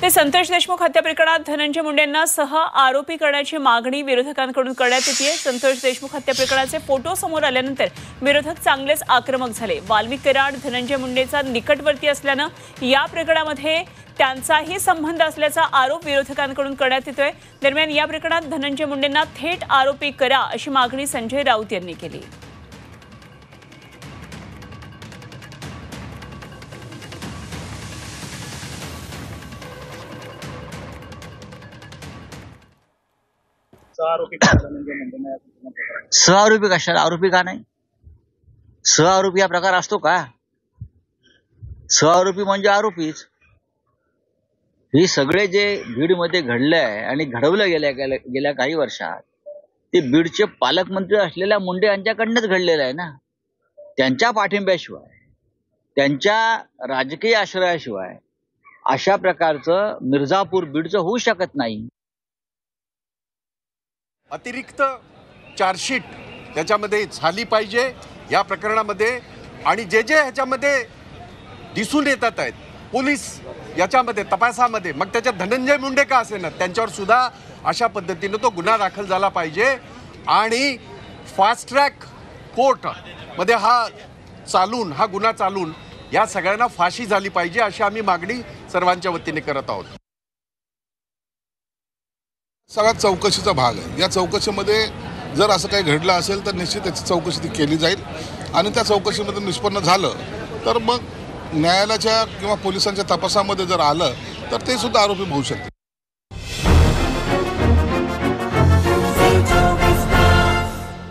ते संतोष देशमुख हत्या प्रकरणात धनंजय मुंडेंना सह आरोपी करण्याची मागणी विरोधकांकडून करण्यात येते। संतोष देशमुख हत्या प्रकरणाचे फोटो समोर आल्यानंतर विरोधक चांगलेच आक्रमक झाले। वाल्मिक कराड धनंजय मुंडेचा निकटवर्ती असल्यानं या प्रकरणामध्ये त्यांचाही संबंध असल्याचा आरोप विरोधकांकडून करण्यात येतोय। दरम्यान या प्रकरणात धनंजय मुंडेंना थेट आरोपी करा अशी मागणी संजय राऊत यांनी केली। सहआरोपी कशाला, आरोपी का नाही? सहआरोपी हा प्रकार असतो का? सहआरोपी म्हणजे आरोपीच। हे सगळे जे बीडमध्ये घडलंय आणि घडवलं गेल्या काही वर्षात ते बीडचे पालकमंत्री असलेल्या मुंडे यांच्याकडनंच घडलेलं आहे ना। त्यांच्या पाठिंब्याशिवाय, त्यांच्या राजकीय आश्रयाशिवाय अशा प्रकारचं मिर्झापूर बीडचं होऊ शकत नाही। अतिरिक्त चार्जशीट त्याच्यामध्ये झाली पाहिजे या प्रकरणामध्ये, आणि जे ह्याच्यामध्ये दिसून येतात आहेत पोलीस याच्यामध्ये तपासामध्ये, मग त्याच्यात धनंजय मुंडे का असेना त्यांच्यावर सुद्धा अशा पद्धतीने तो गुन्हा दाखल झाला पाहिजे आणि फास्ट ट्रॅक कोर्ट मध्ये हा गुन्हा चालून या सगळ्यांना फाशी झाली पाहिजे अशी आम्ही मागणी सर्वांच्या वतीने करत आहोत। सगळा चौकशीचा भाग आहे। या चौकशीमध्ये जर असं काही घडलं असेल तर निश्चित त्याची चौकशी ती केली जाईल आणि त्या चौकशीमध्ये निष्पन्न झालं तर मग न्यायालयाच्या किंवा पोलिसांच्या तपासामध्ये जर आलं तर ते सुद्धा आरोपी होऊ शकते।